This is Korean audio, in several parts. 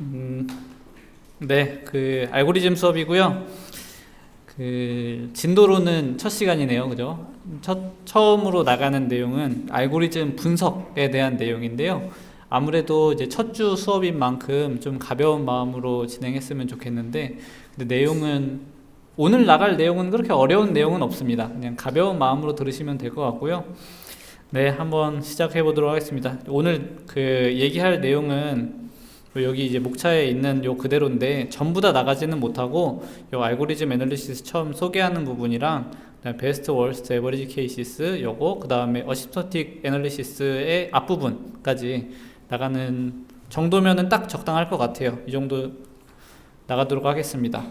음, 네, 알고리즘 수업이고요. 진도로는 첫 시간이네요, 그죠? 처음으로 나가는 내용은 알고리즘 분석에 대한 내용인데요. 아무래도 이제 첫 주 수업인 만큼 좀 가벼운 마음으로 진행했으면 좋겠는데, 근데 오늘 나갈 내용은 그렇게 어려운 내용은 없습니다. 그냥 가벼운 마음으로 들으시면 될 것 같고요. 네, 한번 시작해 보도록 하겠습니다. 오늘 얘기할 내용은 여기 이제 목차에 있는 요 그대로인데 전부 다 나가지는 못하고 요 알고리즘 애널리시스 처음 소개하는 부분이랑 그다음에 베스트 월스트 에버리지 케이시스 요거 그다음에 어시스터틱 애널리시스의 앞부분까지 나가는 정도면은 딱 적당할 것 같아요. 이 정도 나가도록 하겠습니다.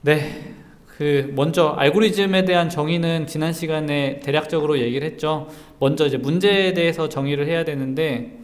네. 먼저 알고리즘에 대한 정의는 지난 시간에 대략적으로 얘기를 했죠. 먼저 이제 문제에 대해서 정의를 해야 되는데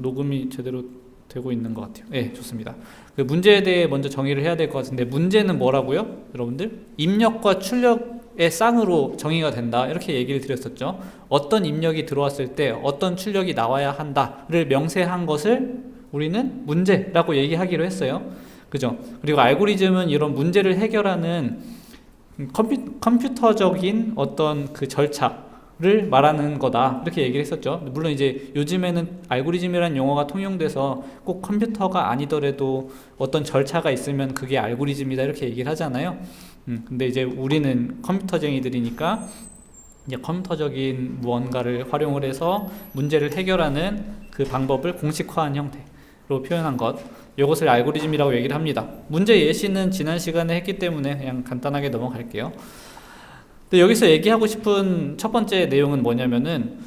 녹음이 제대로 되고 있는 것 같아요. 네, 좋습니다. 문제에 대해 먼저 정의를 해야 될 것 같은데, 문제는 뭐라고요? 여러분들? 입력과 출력의 쌍으로 정의가 된다, 이렇게 얘기를 드렸었죠. 어떤 입력이 들어왔을 때 어떤 출력이 나와야 한다를 명세한 것을 우리는 문제라고 얘기하기로 했어요. 그죠? 그리고 알고리즘은 이런 문제를 해결하는 컴퓨터적인 어떤 절차를 말하는 거다, 이렇게 얘기를 했었죠. 물론 이제 요즘에는 알고리즘이라는 용어가 통용돼서 꼭 컴퓨터가 아니더라도 어떤 절차가 있으면 그게 알고리즘이다, 이렇게 얘기를 하잖아요. 근데 이제 우리는 컴퓨터쟁이들이니까 이제 컴퓨터적인 무언가를 활용을 해서 문제를 해결하는 그 방법을 공식화한 형태로 표현한 것, 이것을 알고리즘이라고 얘기를 합니다. 문제 예시는 지난 시간에 했기 때문에 그냥 간단하게 넘어갈게요. 근데 여기서 얘기하고 싶은 첫 번째 내용은 뭐냐면은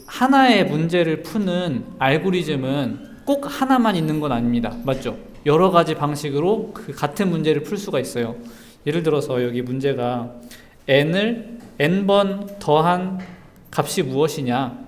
하나의 문제를 푸는 알고리즘은 꼭 하나만 있는 건 아닙니다. 맞죠? 여러 가지 방식으로 같은 문제를 풀 수가 있어요. 예를 들어서 여기 문제가 n을 n번 더한 값이 무엇이냐,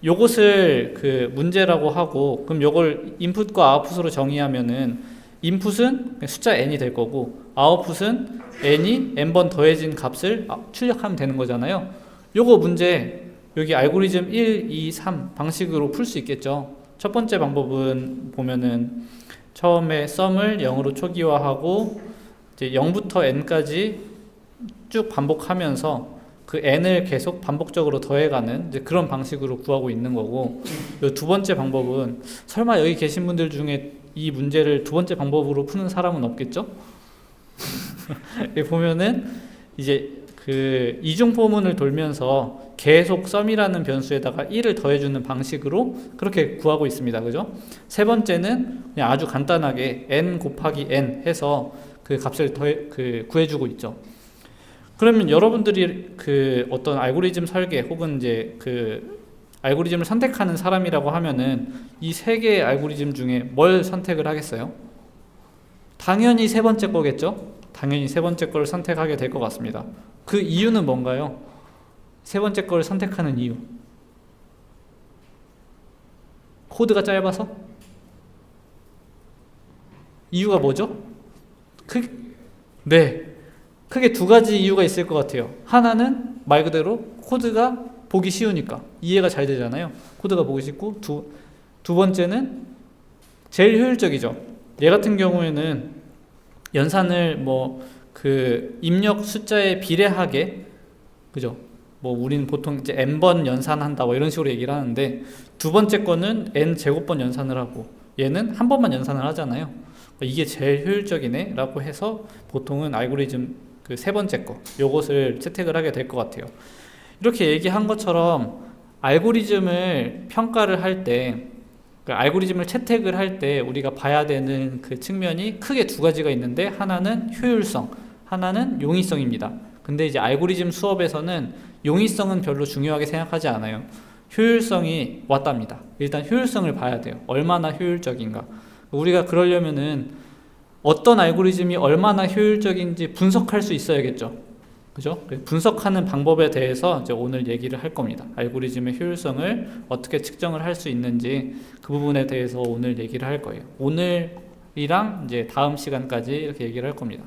요것을 문제라고 하고, 그럼 요걸 인풋과 아웃풋으로 정의하면은 인풋은 숫자 n이 될 거고 아웃풋은 n이 n번 더해진 값을 출력하면 되는 거잖아요. 요거 문제 여기 알고리즘 1, 2, 3 방식으로 풀 수 있겠죠. 첫 번째 방법은 보면은 처음에 썸을 0으로 초기화하고 이제 0부터 n까지 쭉 반복하면서 n을 계속 반복적으로 더해가는 이제 그런 방식으로 구하고 있는 거고, 두 번째 방법은 설마 여기 계신 분들 중에 이 문제를 두 번째 방법으로 푸는 사람은 없겠죠? 보면은 이제 이중포문을 돌면서 계속 썸이라는 변수에다가 1을 더해주는 방식으로 그렇게 구하고 있습니다. 그죠? 세 번째는 그냥 아주 간단하게 n 곱하기 n 해서 값을 구해주고 있죠. 그러면 여러분들이 어떤 알고리즘 설계 혹은 이제 알고리즘을 선택하는 사람이라고 하면은 이 세 개의 알고리즘 중에 뭘 선택을 하겠어요? 당연히 세 번째 거겠죠? 당연히 세 번째 걸 선택하게 될 것 같습니다. 그 이유는 뭔가요? 세 번째 걸 선택하는 이유. 코드가 짧아서? 이유가 뭐죠? 네. 크게 두 가지 이유가 있을 것 같아요. 하나는 말 그대로 코드가 보기 쉬우니까 이해가 잘 되잖아요. 코드가 보기 쉽고, 두 번째는 제일 효율적이죠. 얘 같은 경우에는 연산을 입력 숫자에 비례하게, 그죠? 우리는 보통 이제 n번 연산한다 이런 식으로 얘기를 하는데, 두 번째 거는 n 제곱번 연산을 하고 얘는 한 번만 연산을 하잖아요. 이게 제일 효율적이네 라고 해서 보통은 알고리즘 세 번째 거 요것을 채택을 하게 될 것 같아요. 이렇게 얘기한 것처럼 알고리즘을 평가를 할 때, 알고리즘을 채택을 할 때 우리가 봐야 되는 측면이 크게 두 가지가 있는데, 하나는 효율성, 하나는 용이성입니다. 근데 이제 알고리즘 수업에서는 용이성은 별로 중요하게 생각하지 않아요. 효율성이 왔답니다. 일단 효율성을 봐야 돼요. 얼마나 효율적인가. 우리가 그러려면은 어떤 알고리즘이 얼마나 효율적인지 분석할 수 있어야겠죠. 그죠? 분석하는 방법에 대해서 이제 오늘 얘기를 할 겁니다. 알고리즘의 효율성을 어떻게 측정을 할 수 있는지 그 부분에 대해서 오늘 얘기를 할 거예요. 오늘이랑 이제 다음 시간까지 이렇게 얘기를 할 겁니다.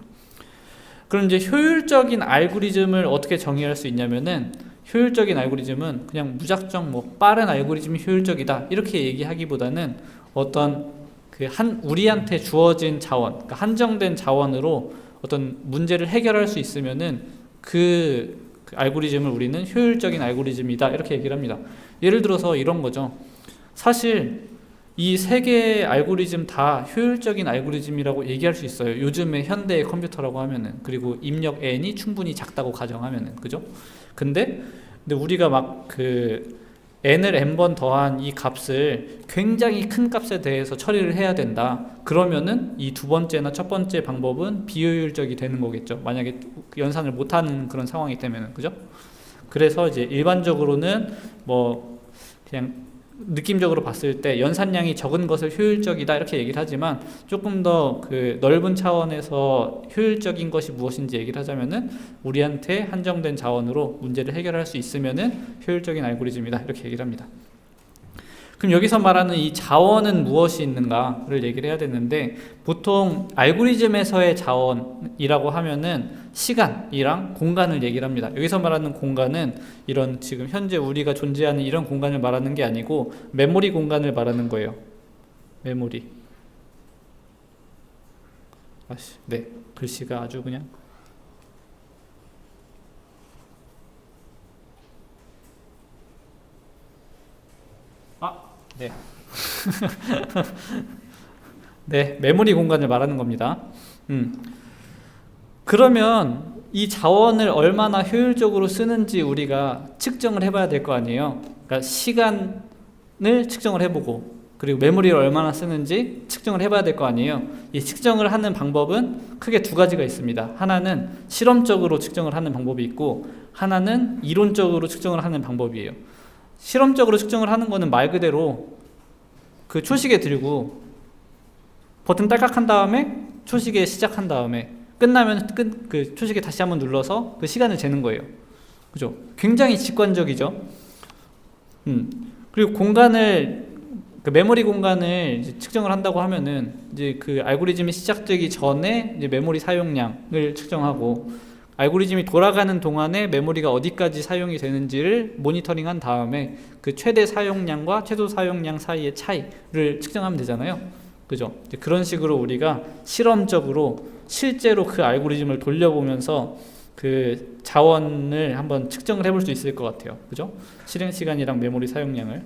그럼 이제 효율적인 알고리즘을 어떻게 정의할 수 있냐면은, 효율적인 알고리즘은 그냥 무작정 뭐 빠른 알고리즘이 효율적이다 이렇게 얘기하기보다는 어떤 우리한테 주어진 자원, 그러니까 한정된 자원으로 어떤 문제를 해결할 수 있으면은 그 알고리즘을 우리는 효율적인 알고리즘이다 이렇게 얘기를 합니다. 예를 들어서 이런 거죠. 사실 이 세 개의 알고리즘 다 효율적인 알고리즘이라고 얘기할 수 있어요. 요즘의 현대의 컴퓨터라고 하면은, 그리고 입력 n이 충분히 작다고 가정하면은, 그죠? 근데 우리가 막 n을 n번 더한 이 값을 굉장히 큰 값에 대해서 처리를 해야 된다. 그러면은 이 두 번째나 첫 번째 방법은 비효율적이 되는 거겠죠. 만약에 연산을 못하는 그런 상황이 되면은, 그죠? 그래서 이제 일반적으로는 뭐 그냥 느낌적으로 봤을 때 연산량이 적은 것을 효율적이다 이렇게 얘기를 하지만, 조금 더 넓은 차원에서 효율적인 것이 무엇인지 얘기를 하자면은 우리한테 한정된 자원으로 문제를 해결할 수 있으면은 효율적인 알고리즘이다 이렇게 얘기를 합니다. 그럼 여기서 말하는 이 자원은 무엇이 있는가를 얘기를 해야 되는데, 보통 알고리즘에서의 자원이라고 하면은 시간이랑 공간을 얘기를 합니다. 여기서 말하는 공간은 이런 지금 현재 우리가 존재하는 이런 공간을 말하는 게 아니고 메모리 공간을 말하는 거예요. 메모리. 네, 글씨가 아주 그냥 네. 네, 메모리 공간을 말하는 겁니다. 그러면 이 자원을 얼마나 효율적으로 쓰는지 우리가 측정을 해봐야 될 거 아니에요. 그러니까 시간을 측정을 해보고, 그리고 메모리를 얼마나 쓰는지 측정을 해봐야 될 거 아니에요. 이 측정을 하는 방법은 크게 두 가지가 있습니다. 하나는 실험적으로 측정을 하는 방법이 있고, 하나는 이론적으로 측정을 하는 방법이에요. 실험적으로 측정을 하는 거는 말 그대로 그 초시계 들고 버튼 딸깍 한 다음에 초시계 시작한 다음에 끝나면 그 초시계 다시 한번 눌러서 그 시간을 재는 거예요. 그죠? 굉장히 직관적이죠. 그리고 그 메모리 공간을 이제 측정을 한다고 하면은 이제 그 알고리즘이 시작되기 전에 이제 메모리 사용량을 측정하고, 알고리즘이 돌아가는 동안에 메모리가 어디까지 사용이 되는지를 모니터링한 다음에 그 최대 사용량과 최소 사용량 사이의 차이를 측정하면 되잖아요. 그죠? 그런 식으로 우리가 실험적으로 실제로 그 알고리즘을 돌려보면서 그 자원을 한번 측정을 해볼 수 있을 것 같아요. 그죠? 실행 시간이랑 메모리 사용량을.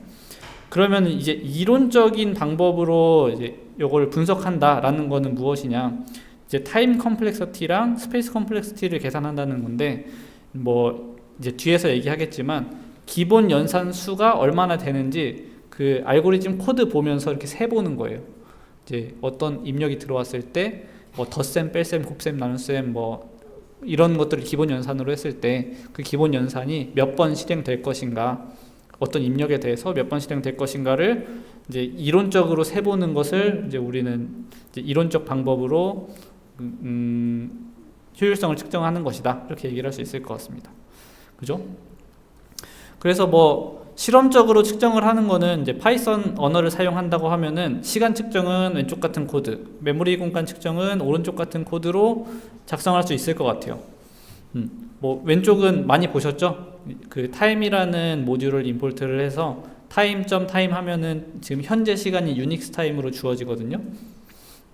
그러면 이제 이론적인 방법으로 이제 요걸 분석한다라는 거는 무엇이냐? 이제 타임 컴플렉시티랑 스페이스 컴플렉시티를 계산한다는 건데, 뭐 이제 뒤에서 얘기하겠지만 기본 연산 수가 얼마나 되는지 그 알고리즘 코드 보면서 이렇게 세 보는 거예요. 이제 어떤 입력이 들어왔을 때 뭐 덧셈, 뺄셈, 곱셈, 나눗셈 뭐 이런 것들을 기본 연산으로 했을 때 그 기본 연산이 몇 번 실행될 것인가, 어떤 입력에 대해서 몇 번 실행될 것인가를 이제 이론적으로 세보는 것을 이제 우리는 이제 이론적 방법으로 효율성을 측정하는 것이다 이렇게 얘기를 할 수 있을 것 같습니다. 그죠? 그래서 뭐 실험적으로 측정을 하는 거는 이제 파이썬 언어를 사용한다고 하면은 시간 측정은 왼쪽 같은 코드, 메모리 공간 측정은 오른쪽 같은 코드로 작성할 수 있을 것 같아요. 뭐 왼쪽은 많이 보셨죠? 그 타임이라는 모듈을 임포트를 해서 타임 하면은 지금 현재 시간이 유닉스 타임으로 주어지거든요.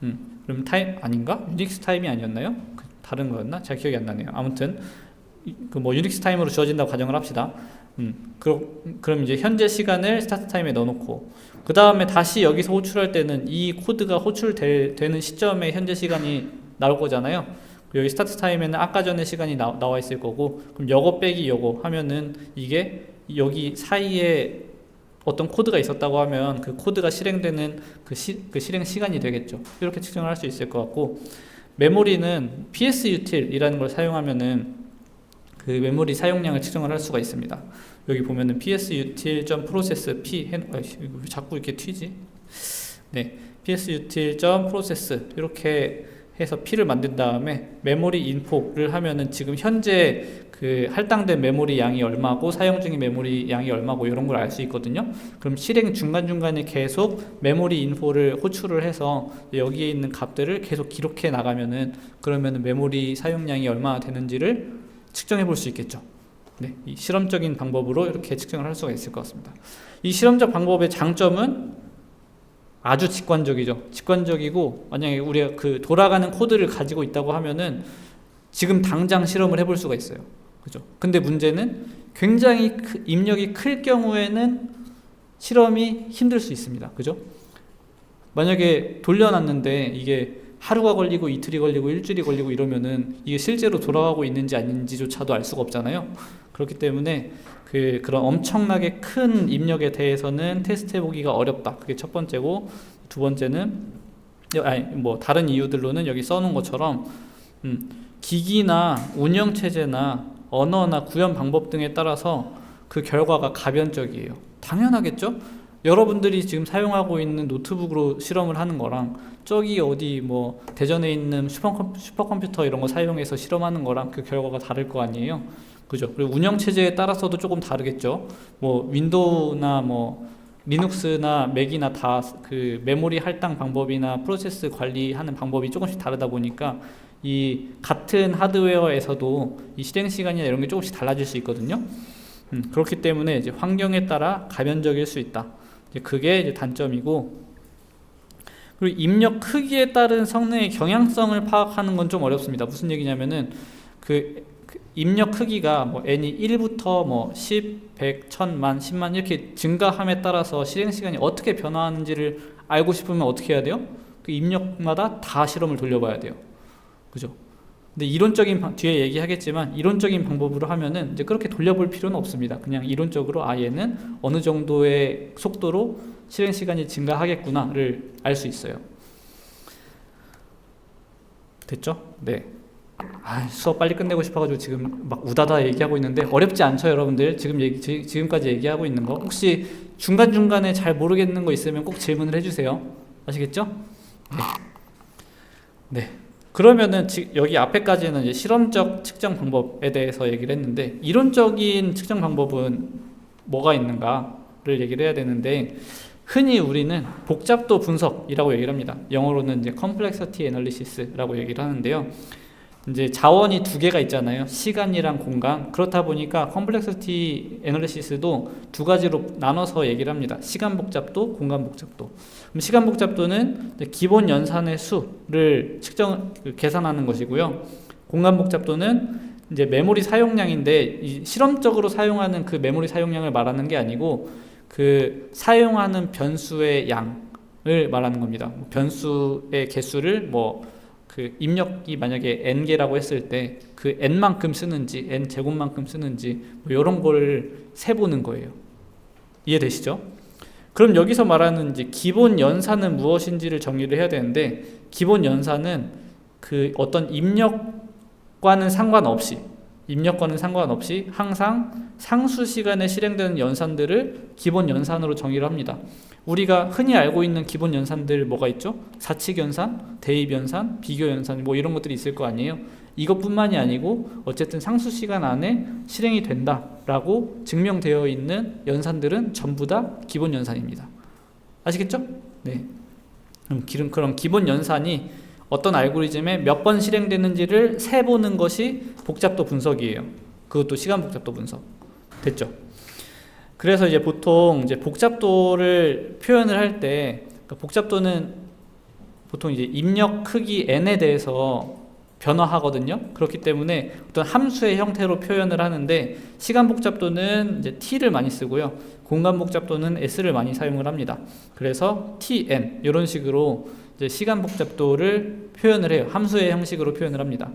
그럼 타임 아닌가? 유닉스 타임이 아니었나요? 다른 거였나? 잘 기억이 안 나네요. 아무튼 그 뭐 유닉스 타임으로 주어진다고 가정을 합시다. 그럼 이제 현재 시간을 스타트 타임에 넣어놓고, 그 다음에 다시 여기서 호출할 때는 이 코드가 호출되는 시점에 현재 시간이 나올 거잖아요. 여기 스타트 타임에는 아까 전에 시간이 나와 있을 거고, 그럼 요거 빼기 요거 하면은 이게 여기 사이에 어떤 코드가 있었다고 하면 그 코드가 실행되는 그 실행 시간이 되겠죠. 이렇게 측정을 할 수 있을 것 같고, 메모리는 psutil이라는 걸 사용하면은 그 메모리 사용량을 측정을 할 수가 있습니다. 여기 보면은 psutil.process p 자꾸 이렇게 튀지? 네, psutil.process 이렇게 해서 p를 만든 다음에 메모리 인포를 하면은 지금 현재 그 할당된 메모리 양이 얼마고 사용 중인 메모리 양이 얼마고 이런 걸 알 수 있거든요. 그럼 실행 중간중간에 계속 메모리 인포를 호출을 해서 여기에 있는 값들을 계속 기록해 나가면은, 그러면은 메모리 사용량이 얼마나 되는지를 측정해 볼 수 있겠죠. 네, 이 실험적인 방법으로 이렇게 측정을 할 수가 있을 것 같습니다. 이 실험적 방법의 장점은 아주 직관적이죠. 직관적이고 만약에 우리가 그 돌아가는 코드를 가지고 있다고 하면은 지금 당장 실험을 해볼 수가 있어요. 그죠? 근데 문제는 굉장히 입력이 클 경우에는 실험이 힘들 수 있습니다. 그죠? 만약에 돌려놨는데 이게 하루가 걸리고 이틀이 걸리고 일주일이 걸리고 이러면은 이게 실제로 돌아가고 있는지 아닌지조차도 알 수가 없잖아요. 그렇기 때문에 그런 엄청나게 큰 입력에 대해서는 테스트 해보기가 어렵다. 그게 첫 번째고, 두 번째는 뭐 다른 이유들로는 여기 써놓은 것처럼 기기나 운영체제나 언어나 구현 방법 등에 따라서 그 결과가 가변적이에요. 당연하겠죠? 여러분들이 지금 사용하고 있는 노트북으로 실험을 하는 거랑 저기 어디 뭐 대전에 있는 슈퍼컴퓨터 이런 거 사용해서 실험하는 거랑 그 결과가 다를 거 아니에요. 그죠? 그리고 운영체제에 따라서도 조금 다르겠죠. 뭐 윈도우나 뭐 리눅스나 맥이나 다 그 메모리 할당 방법이나 프로세스 관리하는 방법이 조금씩 다르다 보니까 이 같은 하드웨어에서도 이 실행 시간이나 이런 게 조금씩 달라질 수 있거든요. 그렇기 때문에 이제 환경에 따라 가변적일 수 있다. 이제 그게 이제 단점이고, 그리고 입력 크기에 따른 성능의 경향성을 파악하는 건 좀 어렵습니다. 무슨 얘기냐면은 그 입력 크기가 뭐 n이 1부터 뭐 10, 100, 1000만, 10만 이렇게 증가함에 따라서 실행 시간이 어떻게 변화하는지를 알고 싶으면 어떻게 해야 돼요? 그 입력마다 다 실험을 돌려봐야 돼요. 그죠? 근데 이론적인 뒤에 얘기하겠지만 이론적인 방법으로 하면은 이제 그렇게 돌려볼 필요는 없습니다. 그냥 이론적으로 얘는 어느 정도의 속도로 실행 시간이 증가하겠구나를 알 수 있어요. 됐죠? 네. 수업 빨리 끝내고 싶어가지고 지금 막 우다다 얘기하고 있는데 어렵지 않죠, 여러분들? 지금까지 얘기하고 있는 거 혹시 중간중간에 잘 모르겠는 거 있으면 꼭 질문을 해주세요. 아시겠죠? 네. 그러면은 여기 앞에까지는 이제 실험적 측정 방법에 대해서 얘기를 했는데, 이론적인 측정 방법은 뭐가 있는가를 얘기를 해야 되는데, 흔히 우리는 복잡도 분석이라고 얘기를 합니다. 영어로는 이제 complexity analysis라고 얘기를 하는데요. 이제 자원이 두 개가 있잖아요. 시간이랑 공간. 그렇다 보니까 complexity analysis도 두 가지로 나눠서 얘기를 합니다. 시간 복잡도, 공간 복잡도. 그럼 시간 복잡도는 기본 연산의 수를 계산하는 것이고요. 공간 복잡도는 이제 메모리 사용량인데, 실험적으로 사용하는 그 메모리 사용량을 말하는 게 아니고 그 사용하는 변수의 양을 말하는 겁니다. 변수의 개수를 그 입력이 만약에 n개라고 했을 때 그 n만큼 쓰는지 n 제곱만큼 쓰는지 이런 걸 세보는 거예요. 이해되시죠? 그럼 여기서 말하는 이제 기본 연산은 무엇인지를 정의를 해야 되는데, 기본 연산은 그 어떤 입력과는 상관없이 항상 상수 시간에 실행되는 연산들을 기본 연산으로 정의를 합니다. 우리가 흔히 알고 있는 기본 연산들 뭐가 있죠? 사칙 연산, 대입 연산, 비교 연산 뭐 이런 것들이 있을 거 아니에요. 이것뿐만이 아니고 어쨌든 상수 시간 안에 실행이 된다라고 증명되어 있는 연산들은 전부 다 기본 연산입니다. 아시겠죠? 네. 그럼 기본 연산이 어떤 알고리즘에 몇 번 실행되는지를 세보는 것이 복잡도 분석이에요. 그것도 시간 복잡도 분석. 됐죠? 그래서 이제 보통 이제 복잡도를 표현을 할 때, 그러니까 복잡도는 보통 이제 입력 크기 n에 대해서 변화하거든요. 그렇기 때문에 어떤 함수의 형태로 표현을 하는데, 시간 복잡도는 이제 t를 많이 쓰고요. 공간 복잡도는 s를 많이 사용을 합니다. 그래서 tn 이런 식으로 이제 시간 복잡도를 표현을 해요. 함수의 형식으로 표현을 합니다.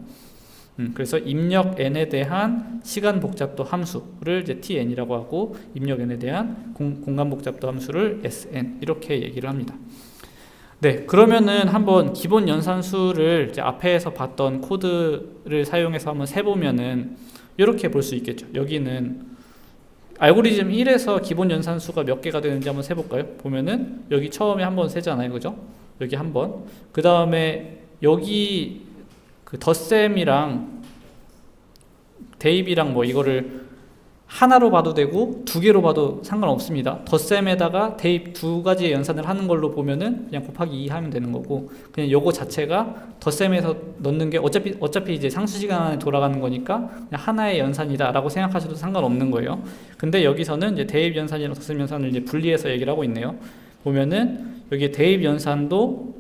그래서 입력 n에 대한 시간 복잡도 함수를 이제 tn이라고 하고, 입력 n에 대한 공간 복잡도 함수를 sn 이렇게 얘기를 합니다. 네, 그러면은 한번 기본 연산수를 이제 앞에서 봤던 코드를 사용해서 한번 세보면은 이렇게 볼 수 있겠죠. 여기는 알고리즘 1에서 기본 연산수가 몇 개가 되는지 한번 세볼까요? 보면은 여기 처음에 한번 세잖아요, 그죠? 여기 한번. 그 다음에 여기 그 덧셈이랑 대입이랑 뭐 이거를 하나로 봐도 되고 두 개로 봐도 상관없습니다. 덧셈에다가 대입 두 가지의 연산을 하는 걸로 보면은 그냥 곱하기 2 하면 되는 거고, 그냥 요거 자체가 덧셈에서 넣는 게 어차피 이제 상수시간 안에 돌아가는 거니까 그냥 하나의 연산이다 라고 생각하셔도 상관없는 거예요. 근데 여기서는 이제 대입 연산이랑 덧셈 연산을 이제 분리해서 얘기를 하고 있네요. 보면은 여기 대입 연산도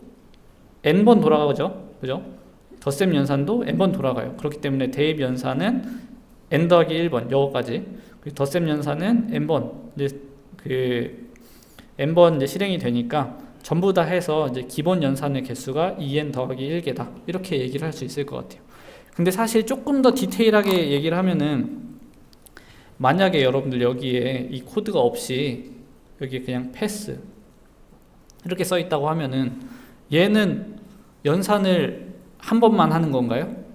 n번 돌아가죠, 그죠? 덧셈 연산도 n번 돌아가요. 그렇기 때문에 대입 연산은 n 더하기 1번 요거까지, 덧셈 연산은 n번, 이제 n번 이제 실행이 되니까 전부 다 해서 이제 기본 연산의 개수가 2n 더하기 1개다 이렇게 얘기를 할 수 있을 것 같아요. 근데 사실 조금 더 디테일하게 얘기를 하면은, 만약에 여러분들 여기에 이 코드가 없이 여기 그냥 패스 이렇게 써 있다고 하면은 얘는 연산을 한 번만 하는 건가요?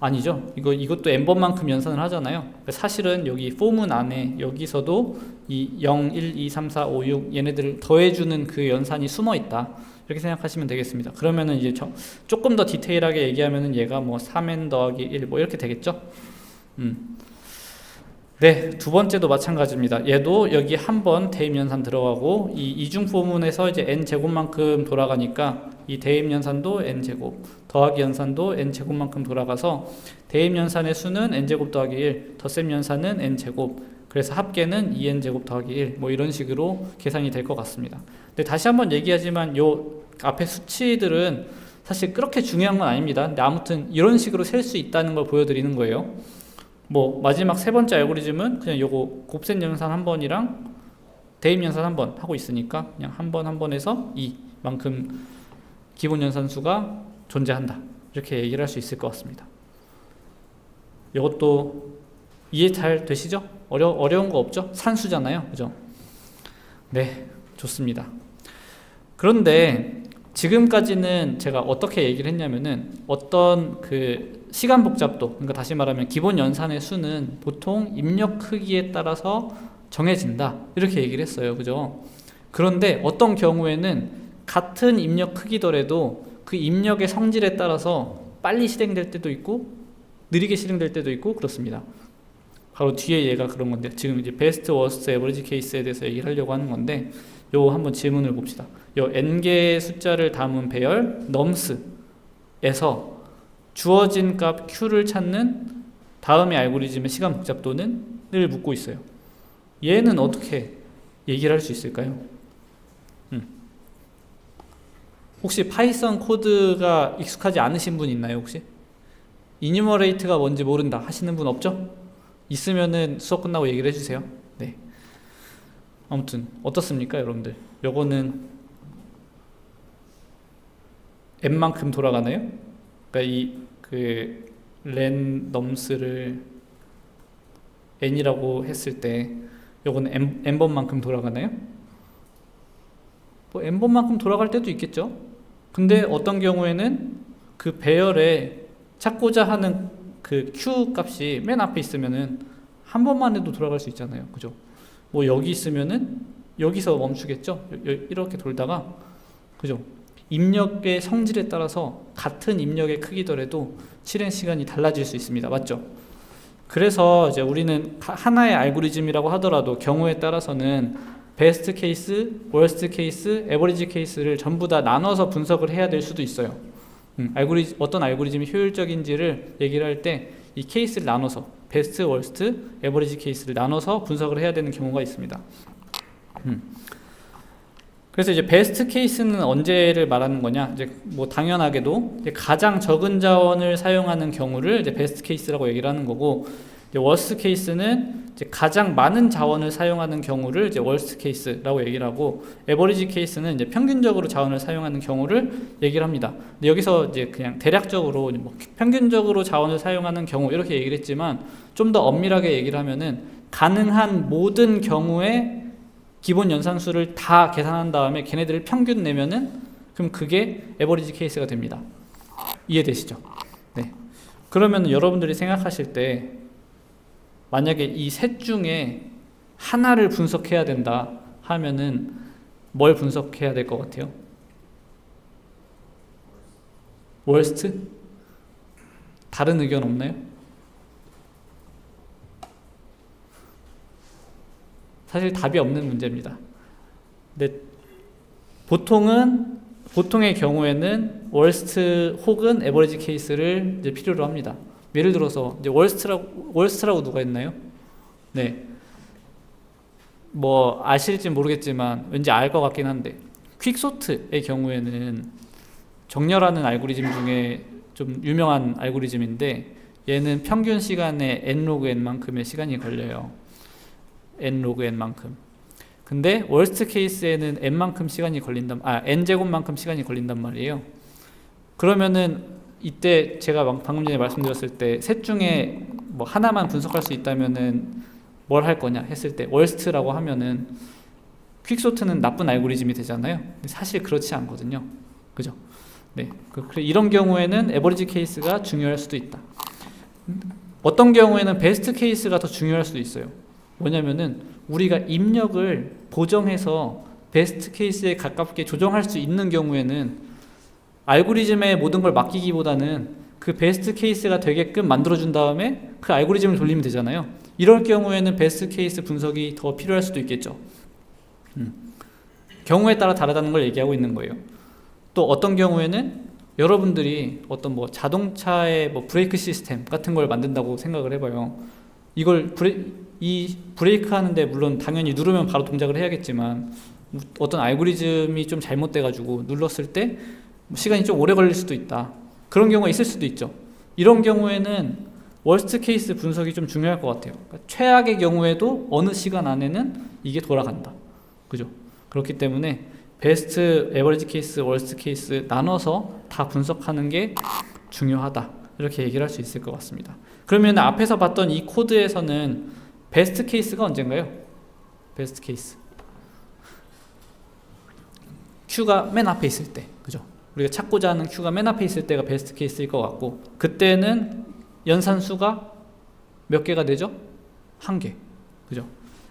아니죠. 이것도 n번만큼 연산을 하잖아요. 사실은 여기 포문 안에 여기서도 이 0, 1, 2, 3, 4, 5, 6 얘네들을 더해주는 그 연산이 숨어 있다 이렇게 생각하시면 되겠습니다. 그러면은 이제 조금 더 디테일하게 얘기하면은 얘가 뭐 3n 더하기 1 뭐 이렇게 되겠죠. 네, 두 번째도 마찬가지입니다. 얘도 여기 한 번 대입 연산 들어가고 이 이중 포문에서 이제 n 제곱만큼 돌아가니까 이 대입 연산도 n 제곱, 더하기 연산도 n 제곱만큼 돌아가서 대입 연산의 수는 n 제곱 더하기 1, 덧셈 연산은 n 제곱, 그래서 합계는 2n 제곱 더하기 1, 뭐 이런 식으로 계산이 될 것 같습니다. 근데 다시 한번 얘기하지만 요 앞에 수치들은 사실 그렇게 중요한 건 아닙니다. 근데 아무튼 이런 식으로 셀 수 있다는 걸 보여드리는 거예요. 뭐 마지막 세 번째 알고리즘은 그냥 요거 곱셈 연산 한 번이랑 대입 연산 한 번 하고 있으니까 그냥 한 번 해서 2만큼 기본 연산수가 존재한다 이렇게 얘기를 할 수 있을 것 같습니다. 이것도 이해 잘 되시죠? 어려운 거 없죠? 산수잖아요, 그죠? 네, 좋습니다. 그런데 지금까지는 제가 어떻게 얘기를 했냐면은 어떤 그 시간 복잡도, 그러니까 다시 말하면 기본 연산의 수는 보통 입력 크기에 따라서 정해진다 이렇게 얘기를 했어요, 그죠? 그런데 어떤 경우에는 같은 입력 크기더라도 그 입력의 성질에 따라서 빨리 실행될 때도 있고 느리게 실행될 때도 있고 그렇습니다. 바로 뒤에 얘가 그런 건데, 지금 이제 베스트, 워스트, 에버리지 케이스에 대해서 얘기를 하려고 하는 건데, 요 한번 질문을 봅시다. 요 n개의 숫자를 담은 배열 nums에서 주어진 값 q를 찾는 다음의 알고리즘의 시간 복잡도는 을 묻고 있어요. 얘는 어떻게 얘기를 할 수 있을까요? 혹시 파이썬 코드가 익숙하지 않으신 분 있나요, 혹시? 이뉴머레이트가 뭔지 모른다 하시는 분 없죠? 있으면은 수업 끝나고 얘기를 해주세요. 네. 아무튼 어떻습니까, 여러분들? 요거는 n만큼 돌아가나요? 그러니까 랜덤스를 n이라고 했을 때 요거는 n번만큼 돌아가나요? 뭐 n번만큼 돌아갈 때도 있겠죠. 근데 어떤 경우에는 그 배열에 찾고자 하는 그 q 값이 맨 앞에 있으면은 한 번만 해도 돌아갈 수 있잖아요, 그죠? 뭐 여기 있으면은 여기서 멈추겠죠. 이렇게 돌다가, 그죠? 입력의 성질에 따라서 같은 입력의 크기더라도 실행 시간이 달라질 수 있습니다, 맞죠? 그래서 이제 우리는 하나의 알고리즘이라고 하더라도 경우에 따라서는 베스트 케이스, 월스트 케이스, 에버리지 케이스를 전부 다 나눠서 분석을 해야 될 수도 있어요. 어떤 알고리즘이 효율적인지를 얘기를 할 때 이 케이스를 나눠서 베스트, 월스트, 에버리지 케이스를 나눠서 분석을 해야 되는 경우가 있습니다. 그래서 이제 베스트 케이스는 언제를 말하는 거냐? 이제 뭐 당연하게도 이제 가장 적은 자원을 사용하는 경우를 이제 베스트 케이스라고 얘기를 하는 거고, 이제 월스트 케이스는 이제 가장 많은 자원을 사용하는 경우를 이제 월스트 케이스라고 얘기를 하고, 에버리지 케이스는 이제 평균적으로 자원을 사용하는 경우를 얘기를 합니다. 근데 여기서 이제 그냥 대략적으로 뭐 평균적으로 자원을 사용하는 경우 이렇게 얘기를 했지만, 좀 더 엄밀하게 얘기를 하면은 가능한 모든 경우에 기본 연산수를 다 계산한 다음에 걔네들을 평균 내면은 그럼 그게 에버리지 케이스가 됩니다. 이해되시죠? 네. 그러면 여러분들이 생각하실 때 만약에 이 셋 중에 하나를 분석해야 된다 하면은 뭘 분석해야 될 것 같아요? 월스트? 다른 의견 없나요? 사실 답이 없는 문제입니다. 근데 보통의 경우에는 월스트 혹은 에버리지 케이스를 이제 필요로 합니다. 예를 들어서 이제 월스트라고 누가 있나요? 네. 뭐 아실지 모르겠지만 왠지 알 것 같긴 한데 퀵소트의 경우에는 정렬하는 알고리즘 중에 좀 유명한 알고리즘인데 얘는 평균 시간에 n 로그 n만큼의 시간이 걸려요. n 로그 n만큼. 근데 월스트 케이스에는 n만큼 시간이 걸린단 n제곱만큼 시간이 걸린단 말이에요. 그러면은 이때 제가 방금 전에 말씀드렸을 때 셋 중에 뭐 하나만 분석할 수 있다면은 뭘 할 거냐 했을 때 월스트라고 하면은 퀵소트는 나쁜 알고리즘이 되잖아요. 근데 사실 그렇지 않거든요. 그죠? 네. 이런 경우에는 에버리지 케이스가 중요할 수도 있다. 어떤 경우에는 베스트 케이스가 더 중요할 수도 있어요. 뭐냐면은 우리가 입력을 보정해서 베스트 케이스에 가깝게 조정할 수 있는 경우에는 알고리즘에 모든 걸 맡기기보다는 그 베스트 케이스가 되게끔 만들어준 다음에 그 알고리즘을 돌리면 되잖아요. 이럴 경우에는 베스트 케이스 분석이 더 필요할 수도 있겠죠. 경우에 따라 다르다는 걸 얘기하고 있는 거예요. 또 어떤 경우에는 여러분들이 어떤 뭐 자동차의 뭐 브레이크 시스템 같은 걸 만든다고 생각을 해봐요. 이걸 브레이크 하는데 물론 당연히 누르면 바로 동작을 해야겠지만 어떤 알고리즘이 좀 잘못돼가지고 눌렀을 때 시간이 좀 오래 걸릴 수도 있다. 그런 경우가 있을 수도 있죠. 이런 경우에는 월스트 케이스 분석이 좀 중요할 것 같아요. 그러니까 최악의 경우에도 어느 시간 안에는 이게 돌아간다. 그죠? 그렇기 때문에 베스트, 에버리지 케이스, 월스트 케이스 나눠서 다 분석하는 게 중요하다. 이렇게 얘기를 할 수 있을 것 같습니다. 그러면 앞에서 봤던 이 코드에서는 베스트 케이스가 언젠가요? 베스트 케이스. Q가 맨 앞에 있을 때. 그죠? 우리가 찾고자 하는 Q가 맨 앞에 있을 때가 베스트 케이스일 것 같고, 그때는 연산수가 몇 개가 되죠? 1개. 그죠?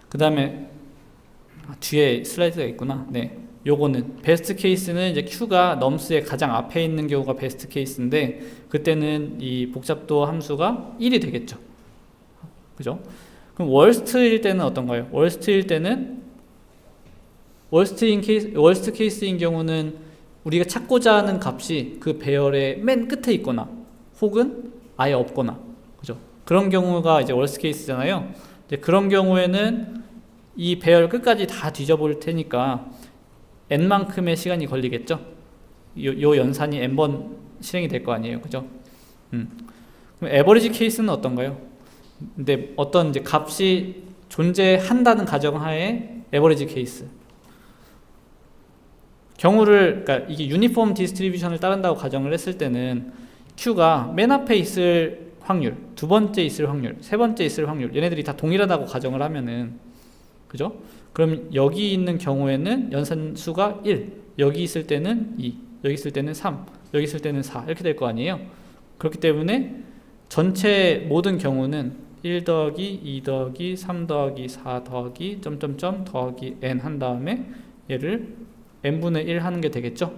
그 다음에 뒤에 슬라이드가 있구나. 네. 요거는 베스트 케이스는 이제 Q가 넘스의 가장 앞에 있는 경우가 베스트 케이스인데 그때는 이 복잡도 함수가 1이 되겠죠. 그죠? 그럼 월스트일 때는 어떤가요? 월스트일 때는 월스트 케이스인 경우는 우리가 찾고자 하는 값이 그 배열의 맨 끝에 있거나 혹은 아예 없거나, 그죠? 그런 경우가 이제 월스트 케이스잖아요. 이제 그런 경우에는 이 배열 끝까지 다 뒤져볼 테니까 n만큼의 시간이 걸리겠죠. 요 연산이 n번 실행이 될 거 아니에요, 그죠? 그럼 에버리지 케이스는 어떤가요? 근데 어떤 이제 값이 존재한다는 가정하에 에버리지 케이스. 그러니까 이게 유니폼 디스트리뷰션을 따른다고 가정을 했을 때는 Q가 맨 앞에 있을 확률, 두 번째 있을 확률, 세 번째 있을 확률, 얘네들이 다 동일하다고 가정을 하면은, 그죠? 그럼 여기 있는 경우에는 연산수가 1, 여기 있을 때는 2, 여기 있을 때는 3, 여기 있을 때는 4 이렇게 될 거 아니에요. 그렇기 때문에 전체 모든 경우는 1 더하기 2 더하기 3 더하기 4 더하기 점점점 더하기 n 한 다음에 얘를 n분의 1 하는 게 되겠죠.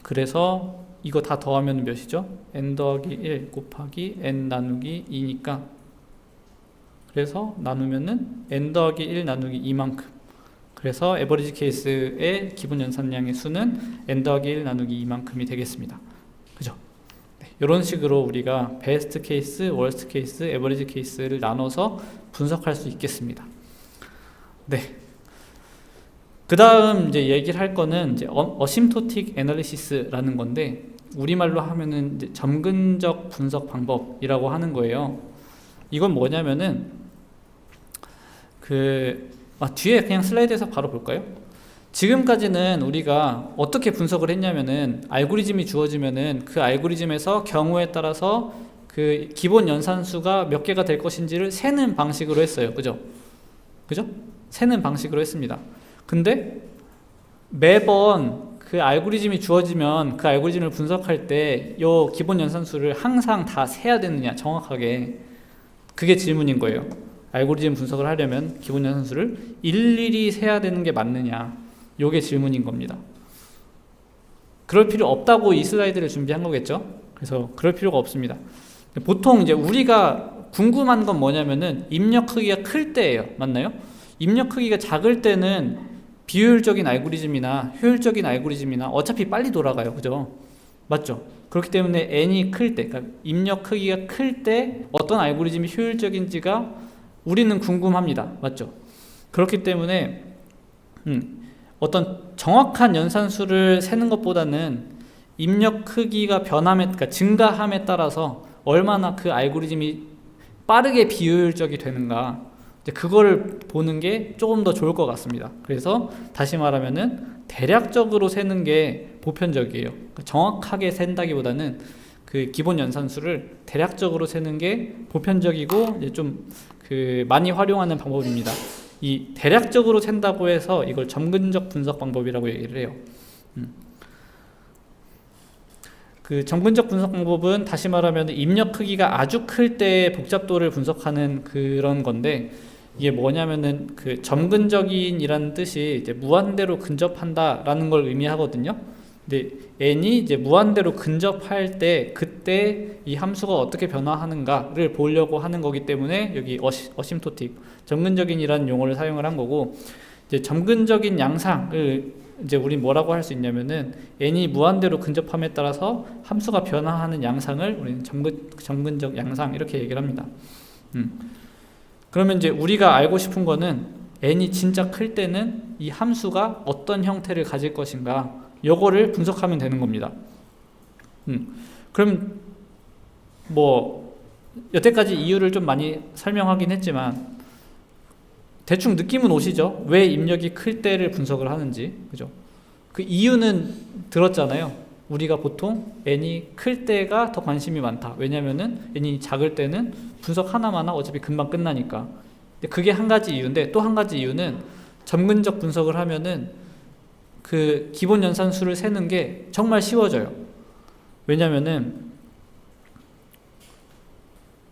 그래서 이거 다 더하면 몇이죠? n 더하기 1 곱하기 n 나누기 2니까, 그래서 나누면은 n 더하기 1 나누기 2만큼. 그래서 에버리지 케이스의 기본 연산량의 수는 n 더하기 1 나누기 2만큼이 되겠습니다. 그죠? 네, 이런 식으로 우리가 베스트 케이스, 월스트 케이스, 에버리지 케이스를 나눠서 분석할 수 있겠습니다. 네. 그 다음 이제 얘기를 할 거는 이제 어심토틱 애널리시스라는 건데, 우리말로 하면은 이제 점근적 분석 방법이라고 하는 거예요. 이건 뭐냐면은 뒤에 그냥 슬라이드에서 바로 볼까요? 지금까지는 우리가 어떻게 분석을 했냐면은 알고리즘이 주어지면은 그 알고리즘에서 경우에 따라서 그 기본 연산수가 몇 개가 될 것인지를 세는 방식으로 했어요. 그죠? 세는 방식으로 했습니다. 근데 매번 그 알고리즘이 주어지면 그 알고리즘을 분석할 때 요 기본 연산수를 항상 다 세야 되느냐, 정확하게. 그게 질문인 거예요. 알고리즘 분석을 하려면 기본 연산수를 일일이 세야 되는 게 맞느냐, 요게 질문인 겁니다. 그럴 필요 없다고 이 슬라이드를 준비한 거겠죠. 그래서 그럴 필요가 없습니다. 보통 이제 우리가 궁금한 건 뭐냐면은 입력 크기가 클 때예요. 맞나요? 입력 크기가 작을 때는 비효율적인 알고리즘이나 효율적인 알고리즘이나 어차피 빨리 돌아가요. 그죠? 맞죠? 그렇기 때문에 n이 클 때, 그러니까 입력 크기가 클 때 어떤 알고리즘이 효율적인지가 우리는 궁금합니다. 맞죠? 그렇기 때문에 어떤 정확한 연산수를 세는 것보다는 입력 크기가 그러니까 증가함에 따라서 얼마나 그 알고리즘이 빠르게 비효율적이 되는가, 이제 그거를 보는 게 조금 더 좋을 것 같습니다. 그래서 다시 말하면은 대략적으로 세는 게 보편적이에요. 그러니까 정확하게 센다기보다는 그 기본 연산수를 대략적으로 세는 게 보편적이고 이제 좀 그 많이 활용하는 방법입니다. 이 대략적으로 센다고 해서 이걸 점근적 분석 방법이라고 얘기를 해요. 그 점근적 분석 방법은 다시 말하면 입력 크기가 아주 클 때 복잡도를 분석하는 그런 건데, 이게 뭐냐면은 그 점근적인이라는 뜻이 이제 무한대로 근접한다라는 걸 의미하거든요. 근데 n이 이제 무한대로 근접할 때 그때 이 함수가 어떻게 변화하는가를 보려고 하는 거기 때문에 여기 어심토틱 점근적인이라는 용어를 사용을 한 거고, 이제 점근적인 양상을 이제 우린 뭐라고 할 수 있냐면은 n이 무한대로 근접함에 따라서 함수가 변화하는 양상을 우리는 점근적 양상 이렇게 얘기를 합니다. 그러면 이제 우리가 알고 싶은 거는 n이 진짜 클 때는 이 함수가 어떤 형태를 가질 것인가, 요거를 분석하면 되는 겁니다. 그럼 뭐 여태까지 이유를 좀 많이 설명하긴 했지만 대충 느낌은 오시죠? 왜 입력이 클 때를 분석을 하는지, 그죠? 그 이유는 들었잖아요. 우리가 보통 n이 클 때가 더 관심이 많다. 왜냐면은 n이 작을 때는 분석 하나마나 어차피 금방 끝나니까. 그게 한 가지 이유인데, 또 한 가지 이유는 점근적 분석을 하면은 그 기본 연산수를 세는 게 정말 쉬워져요. 왜냐면은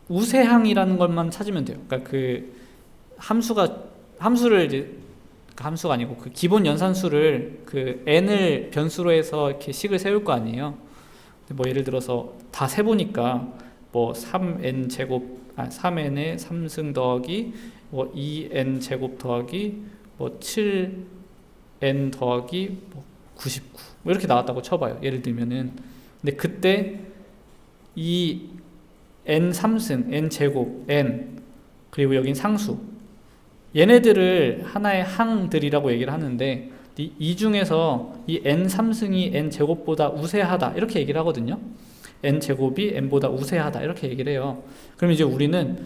우세항이라는 것만 찾으면 돼요. 그러니까 그 함수를 이제 함수가 아니고 그 기본 연산수를 그 n을 변수로 해서 이렇게 식을 세울 거 아니에요. 뭐 예를 들어서 다 세보니까 뭐 3n 제곱 3n의 3승 더하기 뭐 2n 제곱 더하기 뭐 7n 더하기 뭐 99 뭐 이렇게 나왔다고 쳐봐요. 예를 들면은. 근데 그때 이 n 3승 n 제곱 n 그리고 여긴 상수, 얘네들을 하나의 항들이라고 얘기를 하는데 이 중에서 이 n 3승이 n 제곱보다 우세하다 이렇게 얘기를 하거든요. n 제곱이 n보다 우세하다 이렇게 얘기를 해요. 그럼 이제 우리는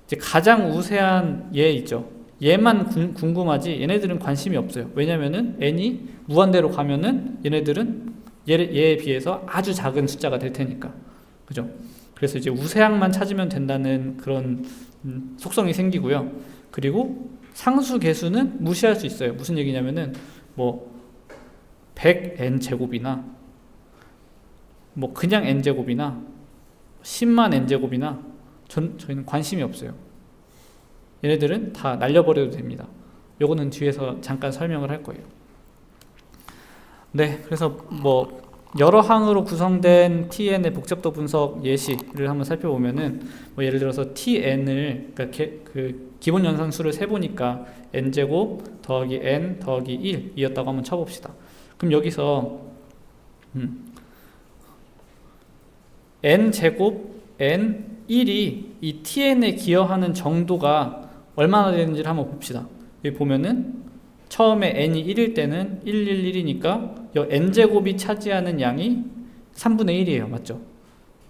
이제 가장 우세한 얘 있죠. 얘만 궁금하지 얘네들은 관심이 없어요. 왜냐면은 n이 무한대로 가면은 얘네들은 얘에 비해서 아주 작은 숫자가 될 테니까. 그죠? 그래서 이제 우세항만 찾으면 된다는 그런 속성이 생기고요. 그리고 상수 개수는 무시할 수 있어요. 무슨 얘기냐면은 뭐 100n 제곱이나 뭐 그냥 n 제곱이나 10만 n 제곱이나 저희는 관심이 없어요. 얘네들은 다 날려버려도 됩니다. 요거는 뒤에서 잠깐 설명을 할 거예요. 네, 그래서 뭐 여러 항으로 구성된 tn의 복잡도 분석 예시를 한번 살펴보면은 뭐 예를 들어서 tn을 그러니까 그 기본 연산수를 세보니까 n제곱 더하기 n 더하기 1이었다고 한번 쳐봅시다. 그럼 여기서 n제곱 n1이 이 tn에 기여하는 정도가 얼마나 되는지를 한번 봅시다. 여기 보면은 처음에 n이 1일 때는 111이니까 이 n제곱이 차지하는 양이 3분의 1이에요. 맞죠?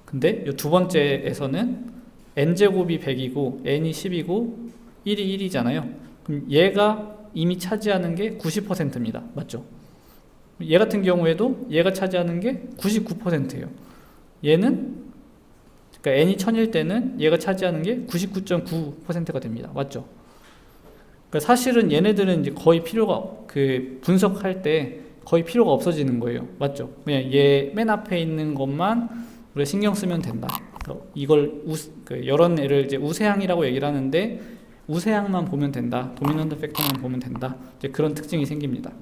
근데 이 두 번째에서는 n제곱이 100이고 n이 10이고 1이 1이잖아요. 그럼 얘가 이미 차지하는 게 90%입니다. 맞죠? 얘 같은 경우에도 얘가 차지하는 게 99%예요. 얘는 그러니까 n이 1000일 때는 얘가 차지하는 게 99.9%가 됩니다. 맞죠? 그러니까 사실은 얘네들은 이제 거의 필요가 그 분석할 때 거의 필요가 없어지는 거예요. 맞죠? 그냥 얘 맨 앞에 있는 것만 우리가 신경 쓰면 된다. 이걸 이런 애를 이제 우세항이라고 얘기를 하는데 우세항만 보면 된다. 도미넌트 팩터만 보면 된다. 이제 그런 특징이 생깁니다.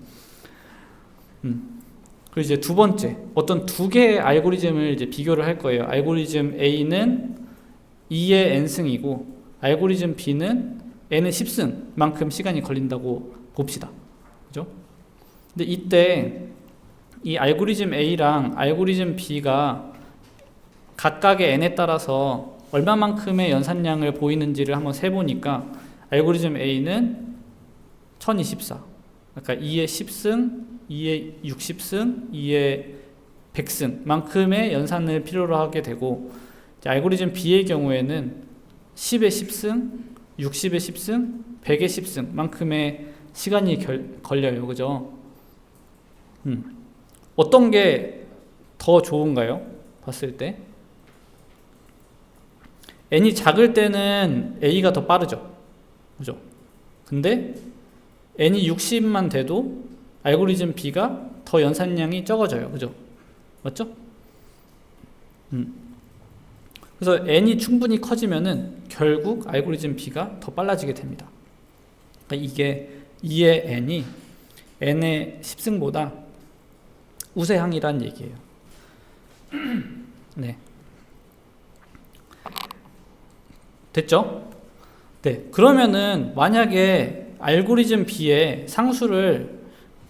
그리고 이제 두 번째, 어떤 두 개의 알고리즘을 이제 비교를 할 거예요. 알고리즘 A는 2의 n승이고 알고리즘 B는 n의 10승만큼 시간이 걸린다고 봅시다. 그죠? 근데 이때 이 알고리즘 A랑 알고리즘 B가 각각의 n에 따라서 얼마만큼의 연산량을 보이는지를 한번 세보니까 알고리즘 A는 1024, 그러니까 2의 10승, 2의 60승, 2의 100승 만큼의 연산을 필요로 하게 되고, 알고리즘 B의 경우에는 10의 10승, 60의 10승, 100의 10승 만큼의 시간이 걸려요. 그죠? 어떤 게 더 좋은가요? 봤을 때 n이 작을 때는 A가 더 빠르죠. 그죠? 근데 n이 60만 돼도 알고리즘 B가 더 연산량이 적어져요. 그죠? 맞죠? 그래서 n이 충분히 커지면은 결국 알고리즘 B가 더 빨라지게 됩니다. 그러니까 이게 2의 n이 n의 10승보다 우세항이란 얘기예요. 네. 됐죠? 네. 그러면은 만약에 알고리즘 B에 상수를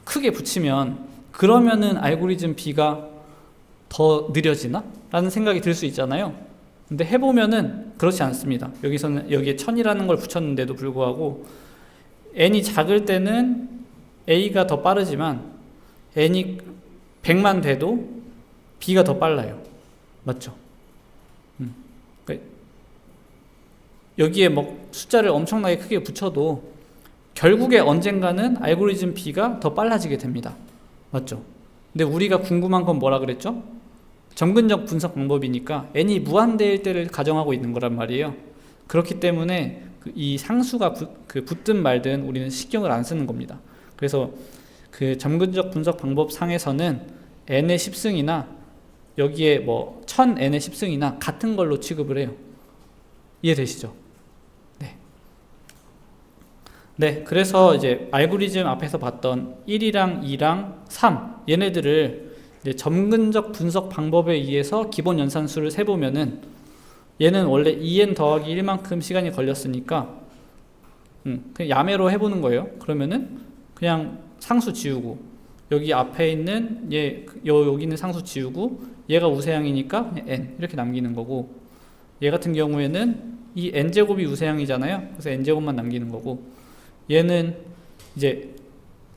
크게 붙이면 그러면은 알고리즘 B가 더 느려지나? 라는 생각이 들 수 있잖아요. 근데 해보면은 그렇지 않습니다. 여기에 1000이라는 걸 붙였는데도 불구하고 n이 작을 때는 A가 더 빠르지만 n이 100만 돼도 B가 더 빨라요. 맞죠? 그러니까 여기에 뭐 숫자를 엄청나게 크게 붙여도 결국에 언젠가는 알고리즘 B가 더 빨라지게 됩니다. 맞죠? 근데 우리가 궁금한 건 뭐라 그랬죠? 점근적 분석 방법이니까 n이 무한대일 때를 가정하고 있는 거란 말이에요. 그렇기 때문에 이 상수가 붙든 말든 우리는 신경을 안 쓰는 겁니다. 그래서 그 점근적 분석 방법 상에서는 n의 10승이나 여기에 뭐 1000n의 10승이나 같은 걸로 취급을 해요. 이해되시죠? 네. 네, 그래서 이제 알고리즘 앞에서 봤던 1이랑 2랑 3 얘네들을 이제 점근적 분석 방법에 의해서 기본 연산수를 세보면은 얘는 원래 2n 더하기 1만큼 시간이 걸렸으니까 그냥 야매로 해보는 거예요. 그러면은 그냥 상수 지우고 여기 앞에 있는 여기 있는 상수 지우고 얘가 우세항이니까 그냥 n 이렇게 남기는 거고, 얘 같은 경우에는 이 n제곱이 우세항이잖아요. 그래서 n제곱만 남기는 거고, 얘는 이제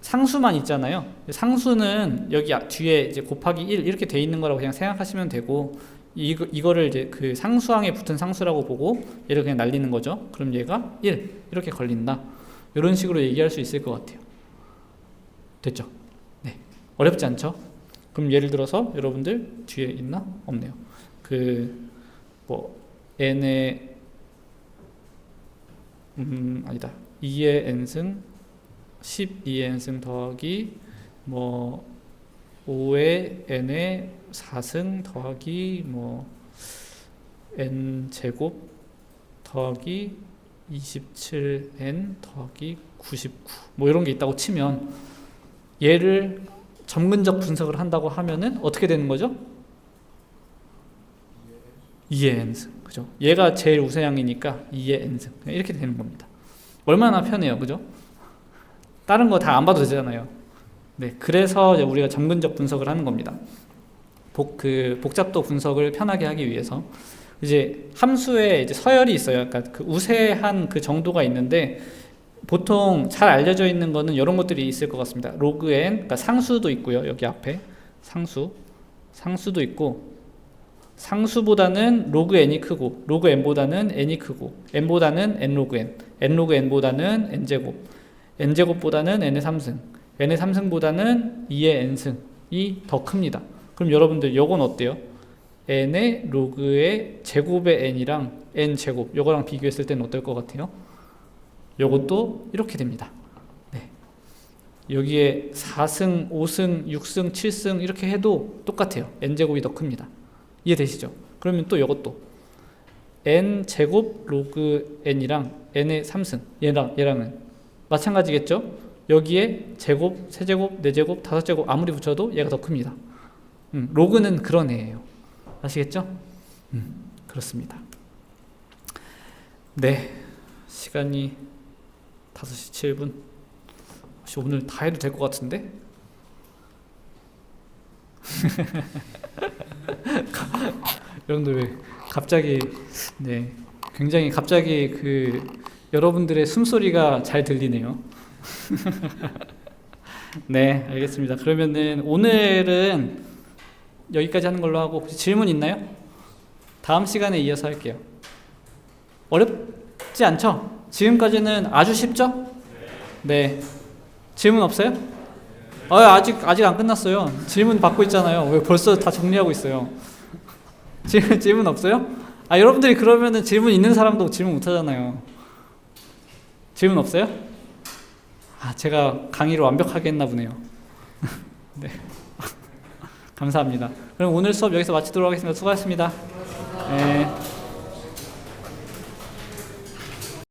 상수만 있잖아요. 상수는 여기 뒤에 이제 곱하기 1 이렇게 돼 있는 거라고 그냥 생각하시면 되고, 이거를 이제 그 상수항에 붙은 상수라고 보고 얘를 그냥 날리는 거죠. 그럼 얘가 1 이렇게 걸린다. 이런 식으로 얘기할 수 있을 것 같아요. 됐죠? 네. 어렵지 않죠? 그럼 예를 들어서 여러분들 뒤에 있나? 없네요. n의 아니다. 2의 n승 12의 n승 더하기 5의 n의 4승 더하기 n제곱 더하기 27n 더하기 99 이런 게 있다고 치면, 얘를 점근적 분석을 한다고 하면은 어떻게 되는 거죠? 2의 n승. 그죠? 얘가 제일 우세항이니까 2의 n승. 이렇게 되는 겁니다. 얼마나 편해요. 그죠? 다른 거 다 안 봐도 되잖아요. 네, 그래서 우리가 점근적 분석을 하는 겁니다. 복잡도 분석을 편하게 하기 위해서. 이제 함수에 이제 서열이 있어요. 그러니까 그 우세한 그 정도가 있는데, 보통 잘 알려져 있는 거는 이런 것들이 있을 것 같습니다. 로그 n, 그러니까 상수도 있고요. 여기 앞에 상수도 있고, 상수보다는 로그 n이 크고, 로그 n보다는 n이 크고, n보다는 n 로그 n, n 로그 n보다는 n제곱, n제곱보다는 n의 3승, n의 3승보다는 2의 n승이 더 큽니다. 그럼 여러분들 요건 어때요? n의 로그의 제곱의 n이랑 n제곱, 요거랑 비교했을 때는 어떨 것 같아요? 요것도 이렇게 됩니다. 네. 여기에 4승, 5승, 6승, 7승 이렇게 해도 똑같아요. n제곱이 더 큽니다. 이해되시죠? 그러면 또 이것도 n제곱 로그 n이랑 n의 3승, 얘랑은 마찬가지겠죠? 여기에 제곱, 세제곱, 네제곱, 다섯제곱 아무리 붙여도 얘가 더 큽니다. 로그는 그런 애예요. 아시겠죠? 그렇습니다. 네, 시간이 5시 7분. 혹시 오늘 다 해도 될 것 같은데? 여러분들 왜 갑자기 네, 굉장히 갑자기 여러분들의 숨소리가 잘 들리네요. 네, 알겠습니다. 그러면은 오늘은 여기까지 하는 걸로 하고, 혹시 질문 있나요? 다음 시간에 이어서 할게요. 어렵지 않죠? 지금까지는 아주 쉽죠? 네. 질문 없어요? 아직 안 끝났어요. 질문 받고 있잖아요. 왜 벌써 다 정리하고 있어요? 질문 없어요? 여러분들이 그러면은 질문 있는 사람도 질문 못 하잖아요. 질문 없어요? 제가 강의를 완벽하게 했나 보네요. 네. 감사합니다. 그럼 오늘 수업 여기서 마치도록 하겠습니다. 수고하셨습니다. 네.